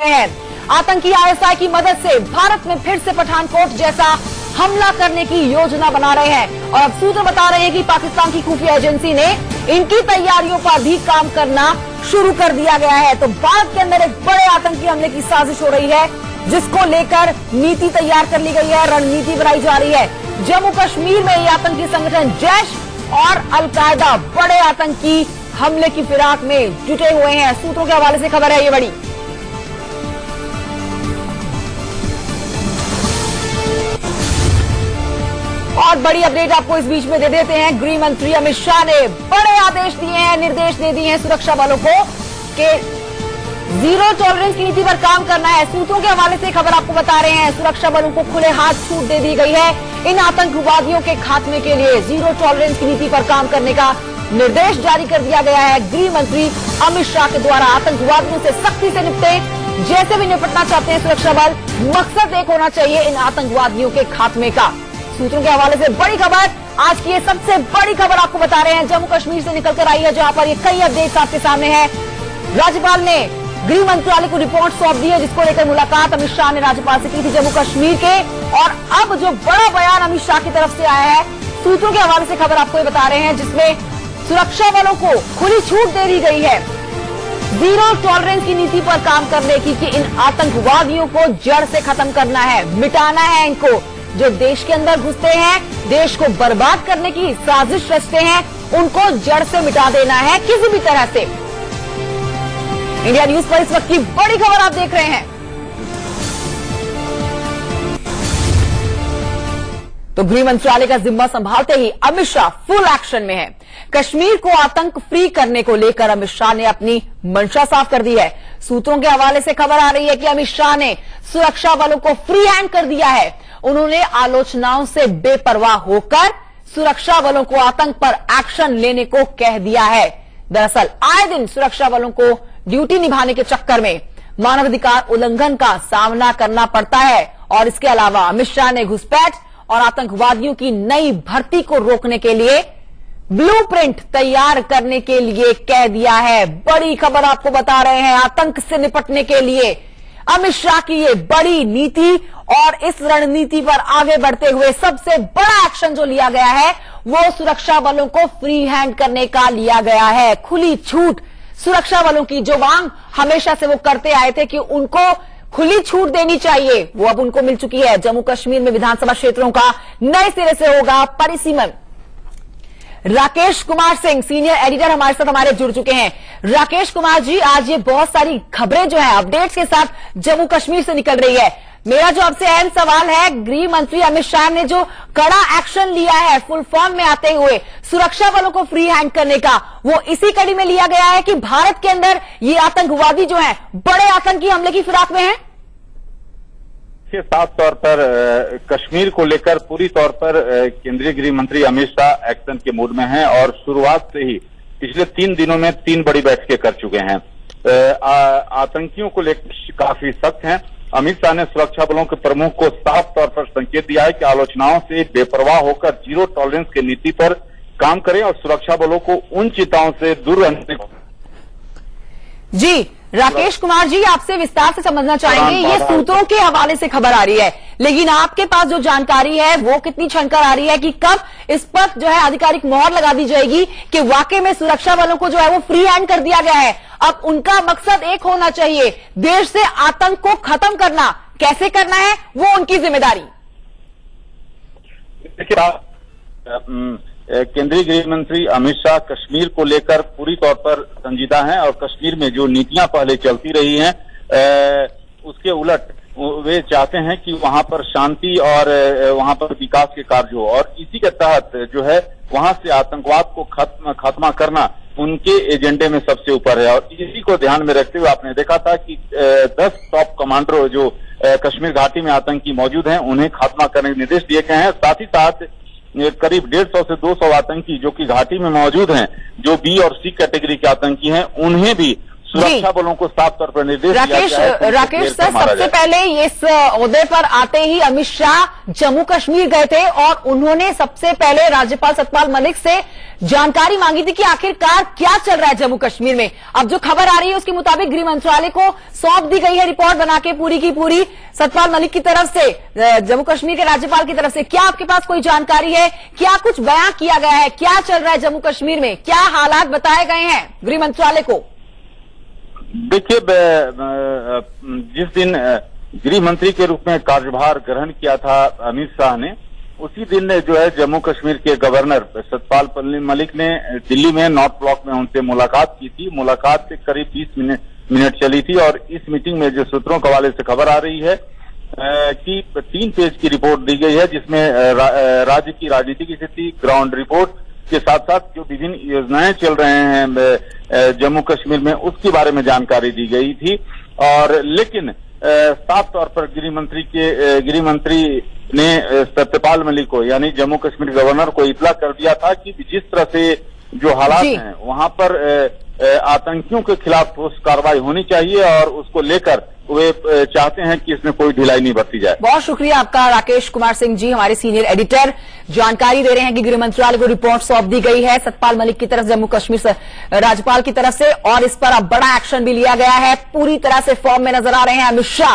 हैं। आतंकी आईएसआई की मदद से भारत में फिर से पठानकोट जैसा हमला करने की योजना बना रहे हैं और अब सूत्र बता रहे हैं कि पाकिस्तान की खुफिया एजेंसी ने इनकी तैयारियों पर भी काम करना शुरू कर दिया गया है। तो भारत के अंदर एक बड़े आतंकी हमले की साजिश हो रही है, जिसको लेकर नीति तैयार कर ली गई है, रणनीति बनाई जा रही है। जम्मू कश्मीर में ये आतंकी संगठन जैश और अलकायदा बड़े आतंकी हमले की फिराक में जुटे हुए हैं। सूत्रों के हवाले से खबर है ये बड़ी। और बड़ी अपडेट आपको इस बीच में दे देते हैं। गृह मंत्री अमित शाह ने बड़े आदेश दिए हैं, निर्देश दे दिए हैं सुरक्षा बलों को कि जीरो टॉलरेंस की नीति पर काम करना है। सूत्रों के हवाले से खबर आपको बता रहे हैं, सुरक्षा बलों को खुले हाथ छूट दे दी गई है। इन आतंकवादियों के खात्मे के लिए जीरो टॉलरेंस की नीति पर काम करने का निर्देश जारी कर दिया गया है। गृह मंत्री अमित शाह के द्वारा आतंकवादियों से सख्ती से निपटे, जैसे भी निपटना चाहते हैं सुरक्षा बल, मकसद एक होना चाहिए इन आतंकवादियों के खात्मे का। सूत्रों के हवाले से बड़ी खबर, आज की ये सबसे बड़ी खबर आपको बता रहे हैं, जम्मू कश्मीर से निकलकर आई है, जहां पर ये कई अपडेट्स आपके सामने है। राज्यपाल ने गृह मंत्रालय को रिपोर्ट सौंप दी है, जिसको लेकर मुलाकात अमित शाह ने राज्यपाल से की थी जम्मू कश्मीर के। और अब जो बड़ा बयान अमित शाह की तरफ से आया है, सूत्रों के हवाले से खबर आपको ये बता रहे हैं, जिसमें सुरक्षा बलों को खुली छूट दे दी गई है जीरो टॉलरेंस की नीति पर काम करने की, कि इन आतंकवादियों को जड़ से खत्म करना है, मिटाना है इनको। जो देश के अंदर घुसते हैं, देश को बर्बाद करने की साजिश रचते हैं, उनको जड़ से मिटा देना है किसी भी तरह से। इंडिया न्यूज पर इस वक्त की बड़ी खबर आप देख रहे हैं। तो गृह मंत्रालय का जिम्मा संभालते ही अमित शाह फुल एक्शन में है। कश्मीर को आतंक फ्री करने को लेकर अमित शाह ने अपनी मंशा साफ कर दी है। सूत्रों के हवाले से खबर आ रही है कि अमित शाह ने सुरक्षा बलों को फ्री हैंड कर दिया है। उन्होंने आलोचनाओं से बेपरवाह होकर सुरक्षा बलों को आतंक पर एक्शन लेने को कह दिया है। दरअसल आए दिन सुरक्षा बलों को ड्यूटी निभाने के चक्कर में मानवाधिकार उल्लंघन का सामना करना पड़ता है। और इसके अलावा अमित शाह ने घुसपैठ और आतंकवादियों की नई भर्ती को रोकने के लिए ब्लूप्रिंट तैयार करने के लिए कह दिया है। बड़ी खबर आपको बता रहे हैं, आतंक से निपटने के लिए अमित शाह की ये बड़ी नीति और इस रणनीति पर आगे बढ़ते हुए सबसे बड़ा एक्शन जो लिया गया है, वो सुरक्षा बलों को फ्री हैंड करने का लिया गया है। खुली छूट सुरक्षा बलों की, जो मांग हमेशा से वो करते आए थे कि उनको खुली छूट देनी चाहिए, वो अब उनको मिल चुकी है। जम्मू कश्मीर में विधानसभा क्षेत्रों का नए सिरे से होगा परिसीमन। राकेश कुमार सिंह सीनियर एडिटर हमारे साथ जुड़ चुके हैं। राकेश कुमार जी, आज ये बहुत सारी खबरें जो है अपडेट्स के साथ जम्मू कश्मीर से निकल रही है। मेरा जो आपसे अहम सवाल है, गृह मंत्री अमित शाह ने जो कड़ा एक्शन लिया है फुल फॉर्म में आते हुए सुरक्षा बलों को फ्री हैंड करने का, वो इसी कड़ी में लिया गया है कि भारत के अंदर ये आतंकवादी जो है बड़े आतंकी हमले की फिराक में है। साफ तौर पर कश्मीर को लेकर पूरी तौर पर केंद्रीय गृह मंत्री अमित शाह एक्शन के मूड में हैं और शुरुआत से ही पिछले 3 दिनों में 3 बड़ी बैठकें कर चुके हैं। आतंकियों को लेकर काफी सख्त हैं। अमित शाह ने सुरक्षा बलों के प्रमुख को साफ तौर पर संकेत दिया है कि आलोचनाओं से बेपरवाह होकर जीरो टॉलरेंस की नीति पर काम करें और सुरक्षा बलों को उन चिंताओं से दूर रहने को। जी राकेश कुमार जी, आपसे विस्तार से समझना चाहेंगे, ये सूत्रों के हवाले से खबर आ रही है, लेकिन आपके पास जो जानकारी है वो कितनी छनकर आ रही है कि कब इस पर जो है आधिकारिक मोहर लगा दी जाएगी कि वाकई में सुरक्षा बलों को जो है वो फ्री हैंड कर दिया गया है। अब उनका मकसद एक होना चाहिए, देश से आतंक को खत्म करना। कैसे करना है वो उनकी जिम्मेदारी। केंद्रीय गृह मंत्री अमित शाह कश्मीर को लेकर पूरी तौर पर संजीदा हैं और कश्मीर में जो नीतियां पहले चलती रही हैं उसके उलट वे चाहते हैं कि वहां पर शांति और वहां पर विकास के कार्य हो और इसी के तहत जो है वहां से आतंकवाद को खत्मा करना उनके एजेंडे में सबसे ऊपर है। और इसी को ध्यान में रखते हुए आपने देखा था कि 10 टॉप कमांडर जो कश्मीर घाटी में आतंकी मौजूद हैं, उन्हें खात्मा करने के निर्देश दिए गए हैं। साथ ही साथ करीब 150 से 200 आतंकी जो कि घाटी में मौजूद हैं, जो बी और सी कैटेगरी के आतंकी हैं, उन्हें भी सुरक्षा बलों को साफ तौर पर निर्देश दिया गया है कि राकेश उनको सर, मारा सबसे जाए। पहले इस ओहदे पर आते ही अमित शाह जम्मू कश्मीर गए थे और उन्होंने सबसे पहले राज्यपाल सत्यपाल मलिक से जानकारी मांगी थी कि आखिरकार क्या चल रहा है जम्मू कश्मीर में। अब जो खबर आ रही है उसके मुताबिक गृह मंत्रालय को सौंप दी गई है रिपोर्ट बना के पूरी की पूरी सत्यपाल मलिक की तरफ से, जम्मू कश्मीर के राज्यपाल की तरफ से। क्या आपके पास कोई जानकारी है, क्या कुछ बयान किया गया है, क्या चल रहा है जम्मू कश्मीर में, क्या हालात बताए गए हैं गृह मंत्रालय को? देखिए, जिस दिन गृह मंत्री के रूप में कार्यभार ग्रहण किया था अमित शाह ने, उसी दिन जो है जम्मू कश्मीर के गवर्नर सत्यपाल मलिक ने दिल्ली में नॉर्थ ब्लॉक में उनसे मुलाकात की थी। मुलाकात से करीब 20 मिनट चली थी और इस मीटिंग में जो सूत्रों के हवाले से खबर आ रही है कि 3 पेज की रिपोर्ट दी गई है, जिसमें राज्य की राजनीतिक स्थिति, ग्राउंड रिपोर्ट के साथ साथ जो विभिन्न योजनाएं चल रहे हैं जम्मू कश्मीर में, उसके बारे में जानकारी दी गई थी। और लेकिन साफ तौर पर गृह मंत्री ने सत्यपाल मलिक को, यानी जम्मू कश्मीर गवर्नर को इतला कर दिया था कि जिस तरह से जो हालात हैं वहां पर आतंकियों के खिलाफ ठोस कार्रवाई होनी चाहिए और उसको लेकर वे चाहते हैं कि इसमें कोई ढिलाई नहीं बरती जाए। बहुत शुक्रिया आपका राकेश कुमार सिंह जी, हमारे सीनियर एडिटर, जानकारी दे रहे हैं कि गृह मंत्रालय को रिपोर्ट सौंप दी गई है सत्यपाल मलिक की तरफ जम्मू कश्मीर से राज्यपाल की तरफ से, और इस पर अब बड़ा एक्शन भी लिया गया है। पूरी तरह से फॉर्म में नजर आ रहे हैं अमित शाह।